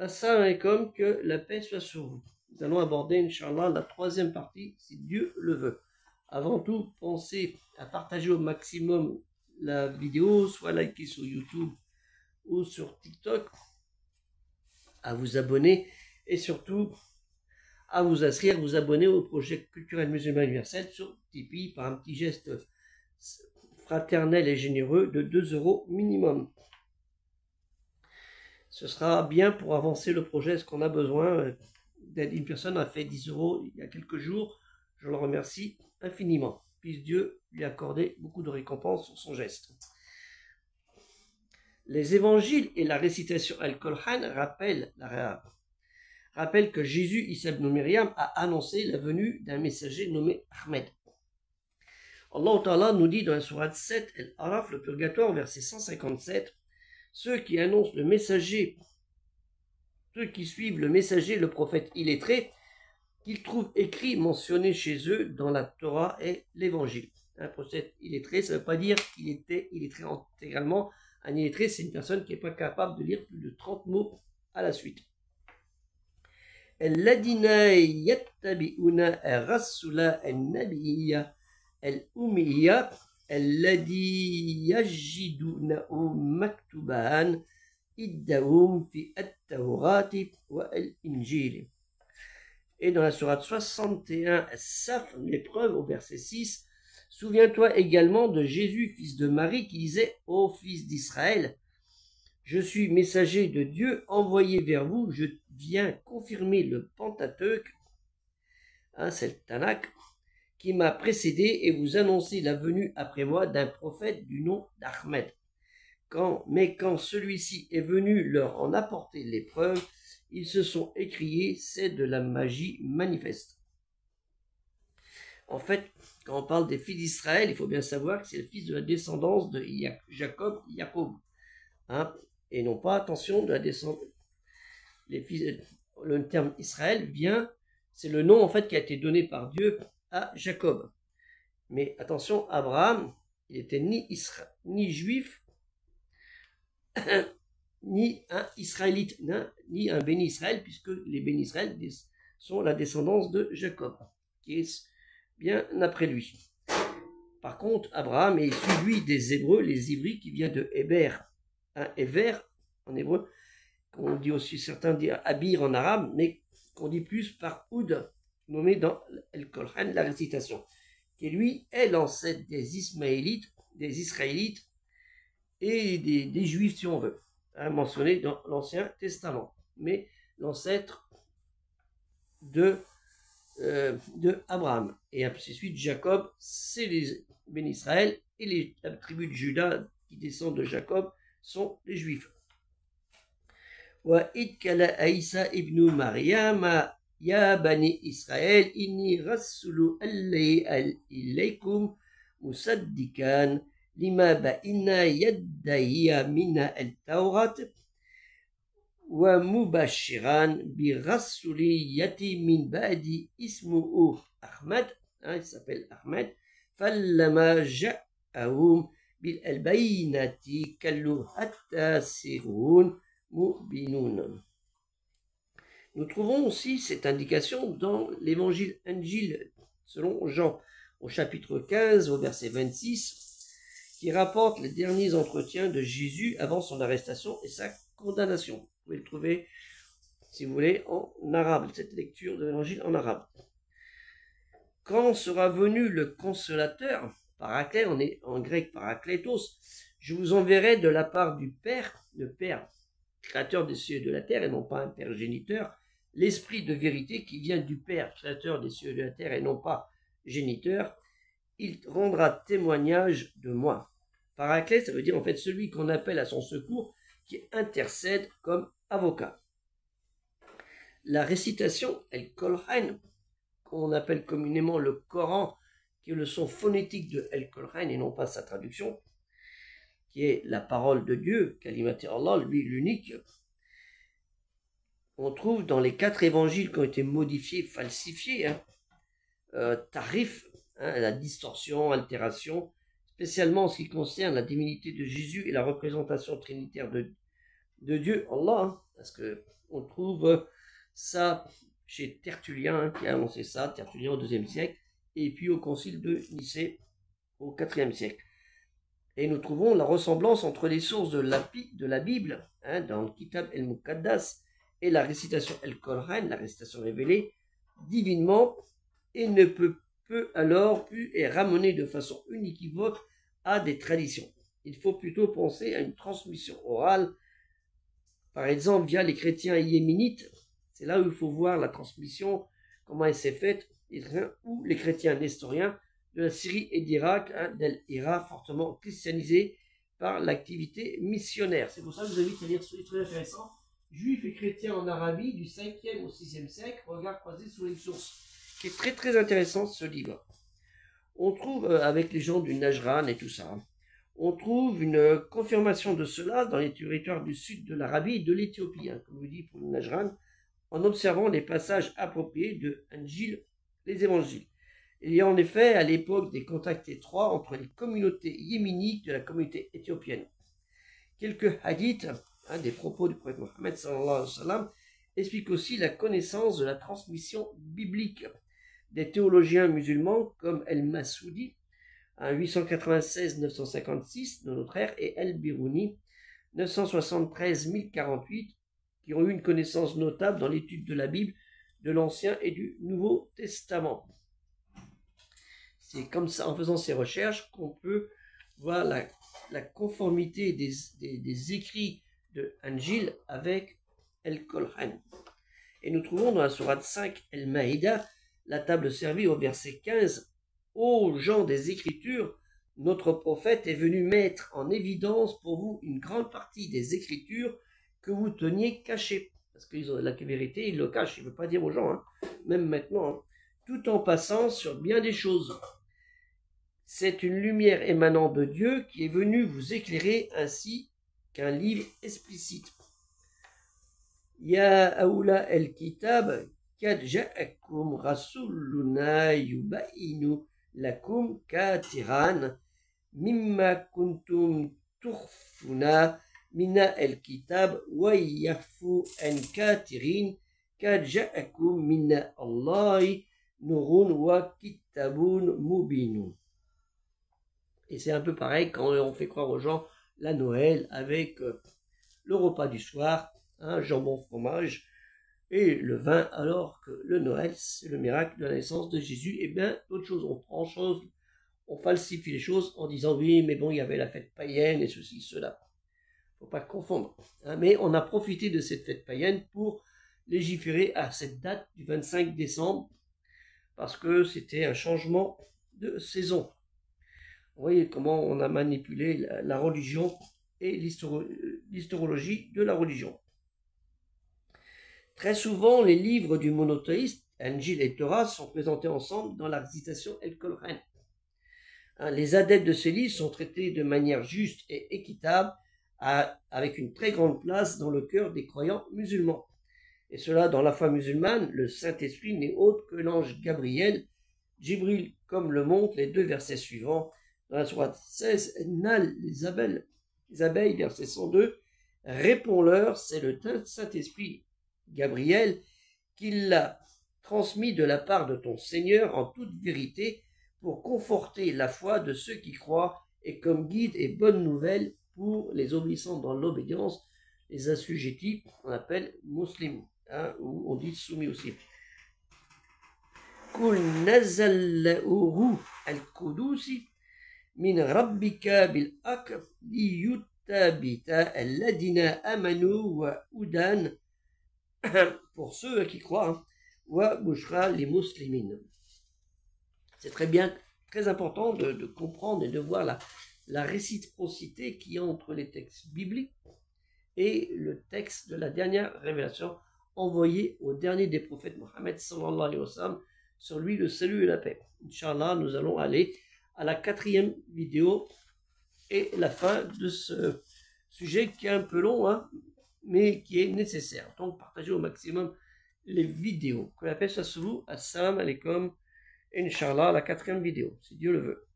Assalamu alaikum, que la paix soit sur vous. Nous allons aborder, Inch'Allah, la troisième partie, si Dieu le veut. Avant tout, pensez à partager au maximum la vidéo, soit liker sur YouTube ou sur TikTok, à vous abonner et surtout à vous inscrire, vous abonner au projet culturel musulman universel sur Tipeee par un petit geste fraternel et généreux de 2 € minimum. Ce sera bien pour avancer le projet. Est-ce qu'on a besoin d'aide? Une personne a fait 10 € il y a quelques jours. Je le remercie infiniment. Puisse Dieu lui accorder beaucoup de récompenses sur son geste. Les évangiles et la récitation Al-Qur'an rappellent que Jésus, Issa ibn Myriam, a annoncé la venue d'un messager nommé Ahmed. Allah Ta'ala nous dit dans la sourate 7, Al-Araf, le purgatoire, verset 157, ceux qui annoncent le messager, ceux qui suivent le messager, le prophète illettré, qu'ils trouvent écrit, mentionné chez eux dans la Torah et l'évangile. Un prophète illettré, ça ne veut pas dire qu'il était illettré intégralement. Un illettré, c'est une personne qui n'est pas capable de lire plus de 30 mots à la suite. Alladina yattabi'una ar-rasula an-nabiyya al-ummiyya alladhi yajidunahu maktuban iddahum fi at-tawrati wa al-injil. Et dans la sourate 61, Saf, l'épreuve, au verset 6, souviens-toi également de Jésus, fils de Marie, qui disait « Ô fils d'Israël, je suis messager de Dieu, envoyé vers vous, je viens confirmer le Pentateuque, c'est le Tanakh, qui m'a précédé et vous annoncer la venue après moi d'un prophète du nom d'Ahmed. Mais quand celui-ci est venu leur en apporter l'épreuve, ils se sont écriés, c'est de la magie manifeste. » En fait, quand on parle des fils d'Israël, il faut bien savoir que c'est le fils de la descendance de Jacob, et non pas, attention, de la descendance. Le terme Israël vient, c'est le nom en fait qui a été donné par Dieu à Jacob. Mais attention, Abraham, il était ni juif, ni un israélite, ni un béni Israël, puisque les béni Israël sont la descendance de Jacob, qui est bien après lui. Par contre, Abraham est issu, lui, des Hébreux, les Ivris, qui vient de Héber, Héber en hébreu, qu'on dit aussi, certains disent Abir en arabe, mais qu'on dit plus par Oud, nommé dans Al-Qur'an, la récitation, qui lui est l'ancêtre des Ismaélites, des Israélites et des Juifs, si on veut, mentionné dans l'Ancien Testament, mais l'ancêtre de Abraham. Et ainsi de suite, Jacob, c'est les bénis Israël, et la tribu de Juda qui descend de Jacob sont les Juifs. Wa idkala Isa ibn Maryam ya bani Israël inni rasulu ilaykum musaddikan lima ba'inna yaddaiya mina al-Tawrat wa mubashiran bi rasuliyati min ba'di ismuhu Ahmad, il s'appelle Ahmed, fallama ja'ahum bil albayinati kallu hatta sirun mubinun. Nous trouvons aussi cette indication dans l'évangile Injil selon Jean au chapitre 15 au verset 26 qui rapporte les derniers entretiens de Jésus avant son arrestation et sa condamnation. Vous pouvez le trouver, si vous voulez, en arabe, cette lecture de l'évangile en arabe. Quand sera venu le consolateur, Paraclet, on est en grec Parakletos, je vous enverrai de la part du Père, le Père créateur des cieux et de la terre, et non pas un Père géniteur, l'esprit de vérité qui vient du Père créateur des cieux et de la terre, et non pas géniteur, il rendra témoignage de moi. Paraclet, ça veut dire en fait celui qu'on appelle à son secours, qui intercède comme avocat. La récitation, Al-Qur'an, qu'on appelle communément le Coran, qui est le son phonétique de Al-Qur'an et non pas sa traduction, qui est la parole de Dieu, Kalimati Allah, lui l'unique, on trouve dans les 4 évangiles qui ont été modifiés, falsifiés, tarif, la distorsion, altération, spécialement en ce qui concerne la divinité de Jésus et la représentation trinitaire de Dieu, Allah, parce que on trouve ça chez Tertullien, hein, qui a annoncé ça, Tertullien au IIe siècle, et puis au concile de Nicée au IVe siècle. Et nous trouvons la ressemblance entre les sources de la Bible, hein, dans le Kitab el-Muqaddas, et la récitation el-Qur'an, la récitation révélée divinement, et ne peut alors plus être ramené de façon univoque à des traditions. Il faut plutôt penser à une transmission orale, par exemple via les chrétiens yéménites. C'est là où il faut voir la transmission, comment elle s'est faite, ou les chrétiens nestoriens de la Syrie et d'Irak, hein, d'El-Ira, fortement christianisés par l'activité missionnaire. C'est pour ça que je vous invite à lire ce livre très intéressant, Juifs et chrétiens en Arabie, du 5e au 6e siècle, regard croisé sur les sources, qui est très très intéressant ce livre. On trouve, avec les gens du Najran et tout ça, on trouve une confirmation de cela dans les territoires du sud de l'Arabie et de l'Éthiopie, hein, comme vous dit pour le Najran, en observant les passages appropriés de Injil, les évangiles. Il y a en effet à l'époque des contacts étroits entre les communautés yéménites de la communauté éthiopienne. Quelques hadiths, hein, des propos du prophète Mohammed sallallahu alayhi wa sallam, expliquent aussi la connaissance de la transmission biblique des théologiens musulmans comme El-Masoudi, 896-956 de notre ère, et El-Biruni, 973-1048, qui ont eu une connaissance notable dans l'étude de la Bible, de l'Ancien et du Nouveau Testament. C'est comme ça, en faisant ces recherches, qu'on peut voir la conformité des écrits de Injil avec El-Qur'an. Et nous trouvons dans la sourate 5, El-Maïda, la table servie au verset 15, « Ô gens des Écritures, notre prophète est venu mettre en évidence pour vous une grande partie des Écritures que vous teniez cachées. » Parce qu'ils ont la vérité, ils le cachent, il ne veut pas dire aux gens, hein, même maintenant, hein, tout en passant sur bien des choses. C'est une lumière émanant de Dieu qui est venue vous éclairer ainsi qu'un livre explicite. Ya aoula el-kitab, kad ja'akum rasuluna yubayinu lakum katiran, mimma kuntum turfuna mina el-kitab wa yafu en katirin, kad ja'akum mina Allahi nurun wa kitabun mubinun. Et c'est un peu pareil quand on fait croire aux gens la Noël avec le repas du soir, un jambon fromage et le vin, alors que le Noël, c'est le miracle de la naissance de Jésus. Et bien, d'autres choses, on falsifie les choses en disant oui, mais bon, il y avait la fête païenne et ceci, cela. Il ne faut pas confondre. Hein, mais on a profité de cette fête païenne pour légiférer à cette date du 25 décembre, parce que c'était un changement de saison. Vous voyez comment on a manipulé la religion et l'historologie de la religion. Très souvent, les livres du monothéiste, Injil et Torah, sont présentés ensemble dans la récitation El-Qur'an. Les adeptes de ces livres sont traités de manière juste et équitable, avec une très grande place dans le cœur des croyants musulmans. Et cela, dans la foi musulmane, le Saint-Esprit n'est autre que l'ange Gabriel, Jibril, comme le montrent les deux versets suivants. Dans la sourate 16, Nal, les abeilles, verset 102, réponds-leur, c'est le Saint-Esprit Gabriel qui l'a transmis de la part de ton Seigneur en toute vérité pour conforter la foi de ceux qui croient et comme guide et bonne nouvelle pour les obéissants dans l'obéissance, les assujettis, on appelle muslims, hein, ou on dit soumis aussi. Kul nazal ruh al-qudusi min rabbika bil haq liyuthabita alladina amanu wa udan pour ceux qui croient, wa bushra les muslimin. C'est très important de comprendre et de voir la réciprocité qu'il y a entre les textes bibliques et le texte de la dernière révélation envoyée au dernier des prophètes, Mohammed sallallahu alayhi wa sallam, sur lui le salut et la paix. Inch'Allah, nous allons aller à la 4e vidéo et la fin de ce sujet qui est un peu long, hein, mais qui est nécessaire. Donc, partagez au maximum les vidéos. Que la paix soit sur vous. Assalamu alaikum. Inch'Allah, la 4e vidéo, si Dieu le veut.